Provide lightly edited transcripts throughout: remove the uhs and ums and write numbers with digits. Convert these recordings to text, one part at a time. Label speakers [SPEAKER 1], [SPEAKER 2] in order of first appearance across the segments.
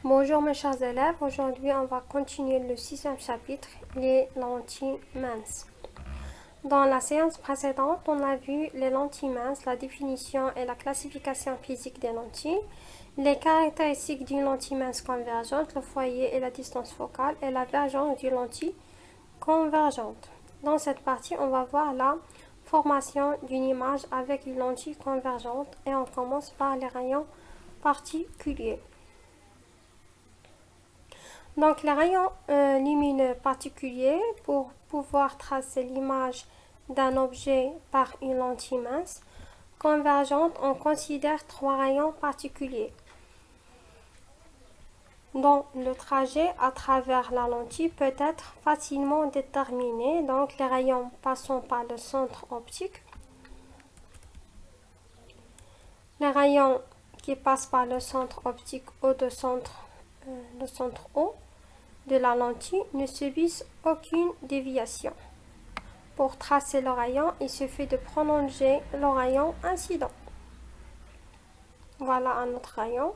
[SPEAKER 1] Bonjour mes chers élèves, aujourd'hui on va continuer le 6e chapitre, les lentilles minces. Dans la séance précédente, on a vu les lentilles minces, la définition et la classification physique des lentilles, les caractéristiques d'une lentille mince convergente, le foyer et la distance focale, et la vergence d'une lentille convergente. Dans cette partie, on va voir la formation d'une image avec une lentille convergente et on commence par les rayons particuliers. Donc les rayons lumineux particuliers, pour pouvoir tracer l'image d'un objet par une lentille mince convergente, on considère 3 rayons particuliers dont le trajet à travers la lentille peut être facilement déterminé. Donc les rayons passant par le centre optique, les rayons qui passent par le centre optique ou le centre O de la lentille ne subissent aucune déviation. Pour tracer le rayon, il suffit de prolonger le rayon incident. Voilà un autre rayon.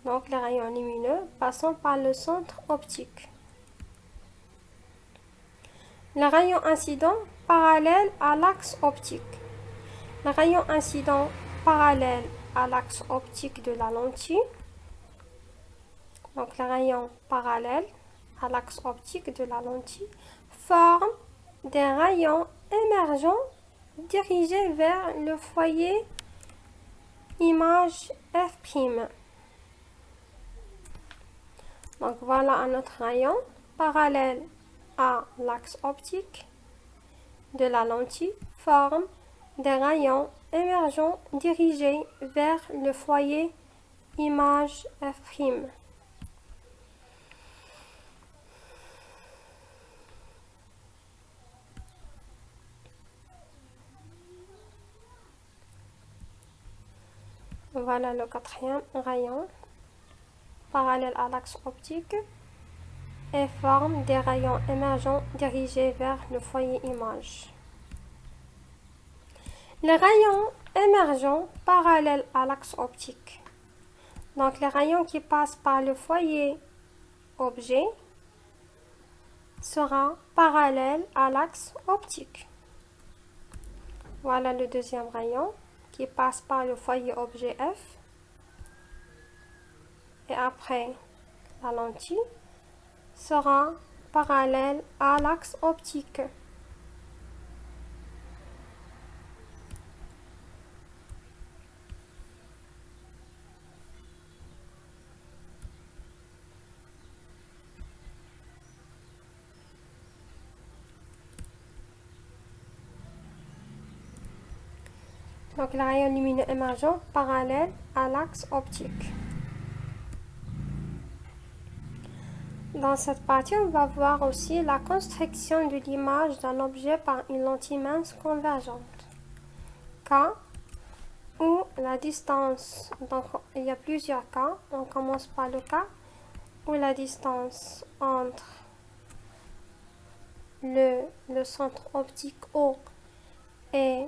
[SPEAKER 1] Donc les rayons lumineux passant par le centre optique. Le rayon incident parallèle à l'axe optique. Le rayon incident parallèle à l'axe optique de la lentille. Donc les rayons parallèles à l'axe optique de la lentille forment des rayons émergents dirigés vers le foyer image F'. Donc voilà un autre rayon parallèle à l'axe optique de la lentille forme des rayons émergents dirigés vers le foyer image F'. Voilà le 4e rayon parallèle à l'axe optique et forme des rayons émergents dirigés vers le foyer image. Les rayons émergents parallèles à l'axe optique. Donc les rayons qui passent par le foyer objet sera parallèle à l'axe optique. Voilà le 2e rayon qui passe par le foyer objet F et après la lentille sera parallèle à l'axe optique. Donc les rayons lumineux émergents parallèles à l'axe optique. Dans cette partie, on va voir aussi la construction de l'image d'un objet par une lentille mince convergente. Cas où la distance, donc il y a plusieurs cas, on commence par le cas où la distance entre le centre optique O et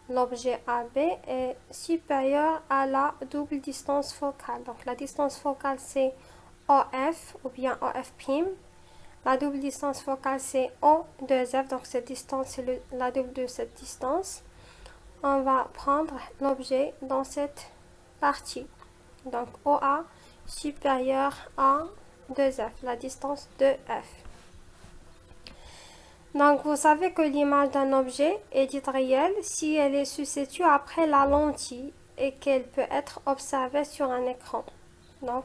[SPEAKER 1] l'objet AB est supérieure à la double distance focale. Donc la distance focale c'est OF ou bien OF'. La double distance focale c'est O2F, donc cette distance c'est la double de cette distance. On va prendre l'objet dans cette partie. Donc OA supérieur à 2F, la distance de F. Donc vous savez que l'image d'un objet est dite réelle si elle se situe après la lentille et qu'elle peut être observée sur un écran. Donc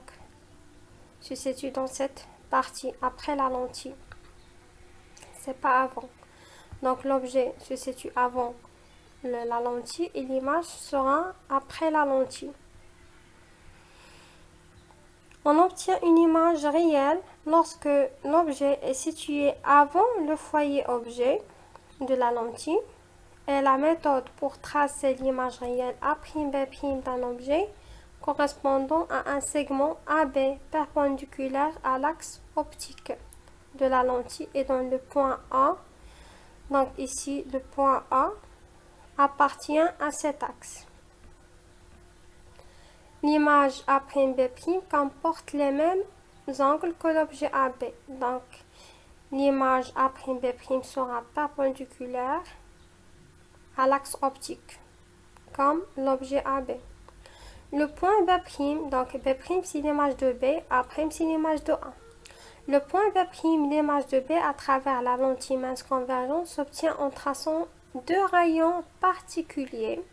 [SPEAKER 1] se situe dans cette partie après la lentille. C'est pas avant. Donc l'objet se situe avant la lentille et l'image sera après la lentille. On obtient une image réelle lorsque l'objet est situé avant le foyer objet de la lentille et la méthode pour tracer l'image réelle A'B' d'un objet correspondant à un segment AB perpendiculaire à l'axe optique de la lentille et dans le point A. Donc ici le point A appartient à cet axe. l'image A'B' comporte les mêmes angles que l'objet AB. Donc, l'image A'B' sera perpendiculaire à l'axe optique, comme l'objet AB. Le point B', donc B' c'est l'image de B, A' c'est l'image de A. Le point B', l'image de B à travers la lentille mince convergente s'obtient en traçant deux rayons particuliers.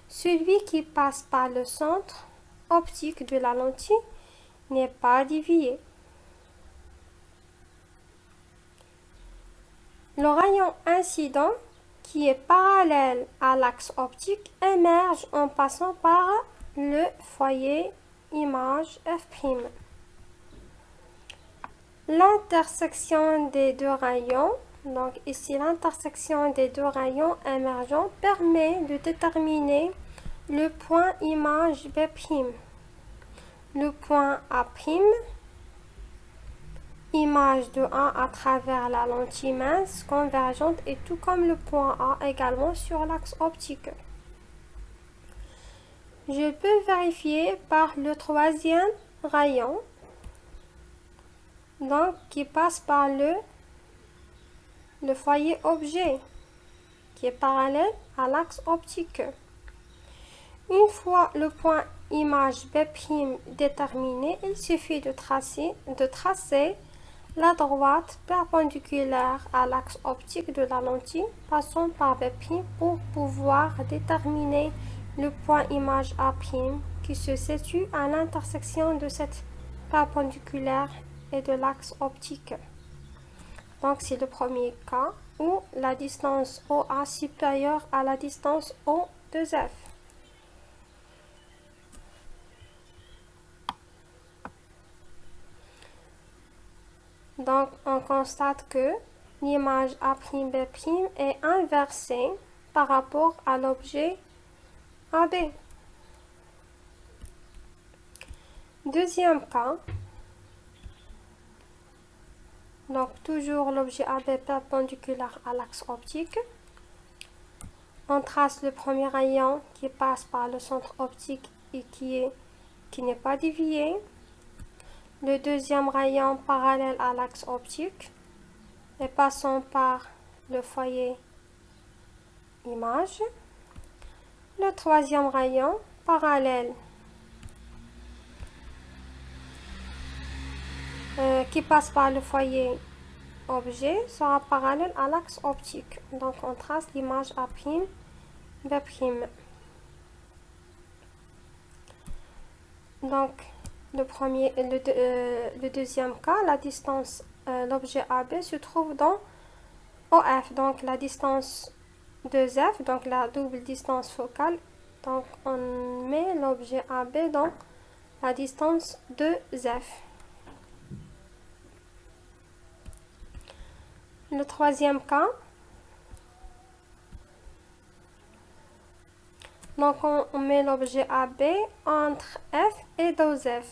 [SPEAKER 1] Celui qui passe par le centre optique de la lentille n'est pas dévié. Le rayon incident, qui est parallèle à l'axe optique, émerge en passant par le foyer image F'. L'intersection des deux rayons, donc ici l'intersection des deux rayons émergents, permet de déterminer le point image B'. Le point A', image de A à travers la lentille mince convergente, et tout comme le point A également sur l'axe optique. Je peux vérifier par le troisième rayon, donc qui passe par le foyer objet, qui est parallèle à l'axe optique. Une fois le point image B' déterminé, il suffit de tracer la droite perpendiculaire à l'axe optique de la lentille, passant par B' pour pouvoir déterminer le point image A' qui se situe à l'intersection de cette perpendiculaire et de l'axe optique. Donc c'est le premier cas où la distance OA supérieure à la distance O de F. Donc on constate que l'image A'B' est inversée par rapport à l'objet AB. Deuxième cas, donc toujours l'objet AB perpendiculaire à l'axe optique. On trace le premier rayon qui passe par le centre optique et qui n'est pas dévié. Le deuxième rayon parallèle à l'axe optique et passant par le foyer image. Le troisième rayon parallèle qui passe par le foyer objet sera parallèle à l'axe optique. Donc on trace l'image A'B'. Donc le deuxième cas, la distance, l'objet AB se trouve dans OF, donc la distance de F, donc la double distance focale. Donc on met l'objet AB dans la distance de F. Le troisième cas, donc on met l'objet AB entre F et 2F.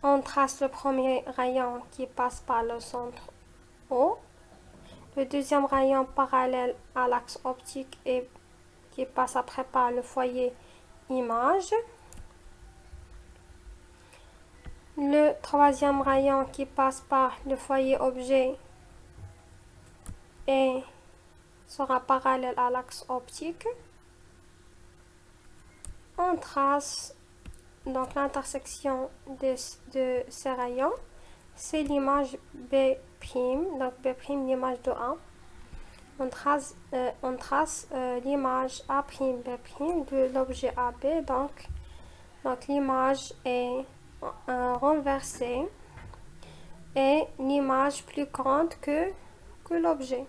[SPEAKER 1] On trace le premier rayon qui passe par le centre O. Le deuxième rayon parallèle à l'axe optique et qui passe après par le foyer image. Le troisième rayon qui passe par le foyer objet et sera parallèle à l'axe optique. On trace donc l'intersection de ces rayons, c'est l'image B', donc B', l'image de A. On trace l'image A'B' de l'objet AB, donc l'image est renversée et l'image plus grande que l'objet.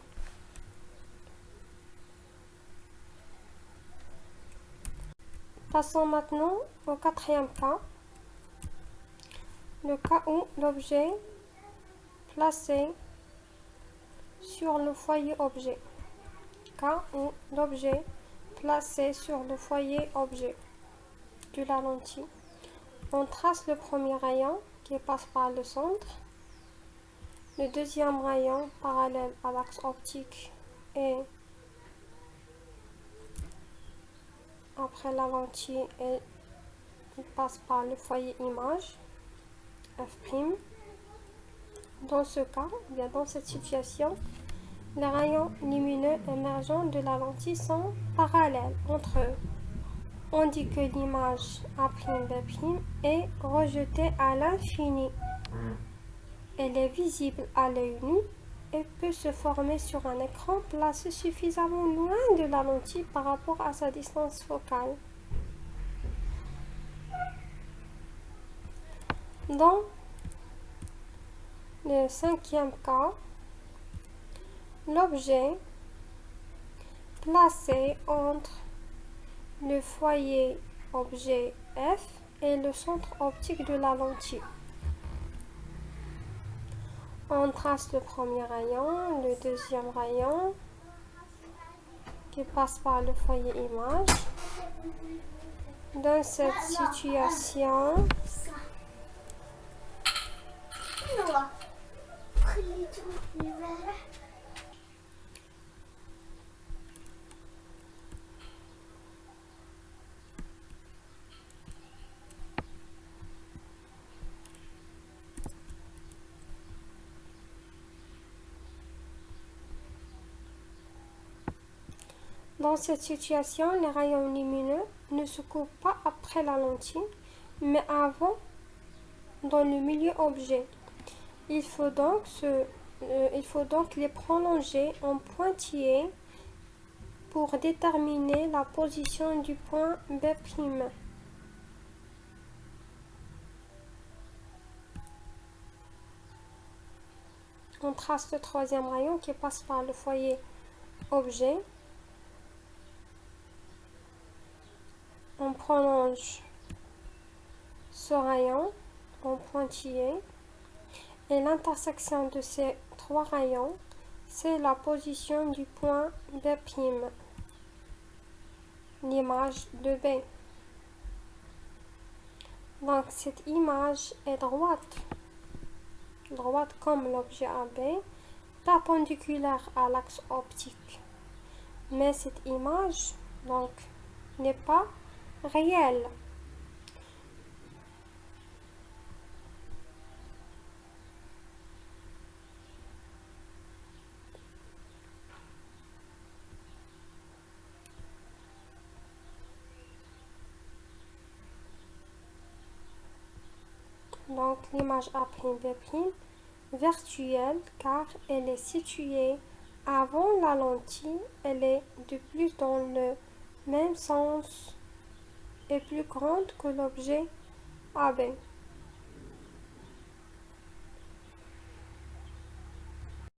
[SPEAKER 1] Passons maintenant au quatrième cas, le cas où l'objet placé sur le foyer objet. Cas où l'objet placé sur le foyer objet de la lentille. On trace le premier rayon qui passe par le centre, le deuxième rayon parallèle à l'axe optique et après la lentille et il passe par le foyer image, F'. Dans ce cas, bien dans cette situation, les rayons lumineux émergeants de la lentille sont parallèles entre eux. On dit que l'image A'B' est rejetée à l'infini. Elle est visible à l'œil nu et peut se former sur un écran placé suffisamment loin de la lentille par rapport à sa distance focale. Dans le cinquième cas, l'objet placé entre le foyer objet F et le centre optique de la lentille. On trace le premier rayon, le deuxième rayon qui passe par le foyer image. Dans cette situation, les rayons lumineux ne se coupent pas après la lentille, mais avant dans le milieu objet. Il faut donc les prolonger en pointillés pour déterminer la position du point B'. On trace le troisième rayon qui passe par le foyer objet. On prolonge ce rayon en pointillé et l'intersection de ces trois rayons, c'est la position du point B', l'image de B. Donc cette image est droite comme l'objet AB, perpendiculaire à l'axe optique. Mais cette image donc n'est pas réelle. Donc l'image A'B' virtuelle car elle est située avant la lentille, elle est de plus dans le même sens et plus grande que l'objet AB.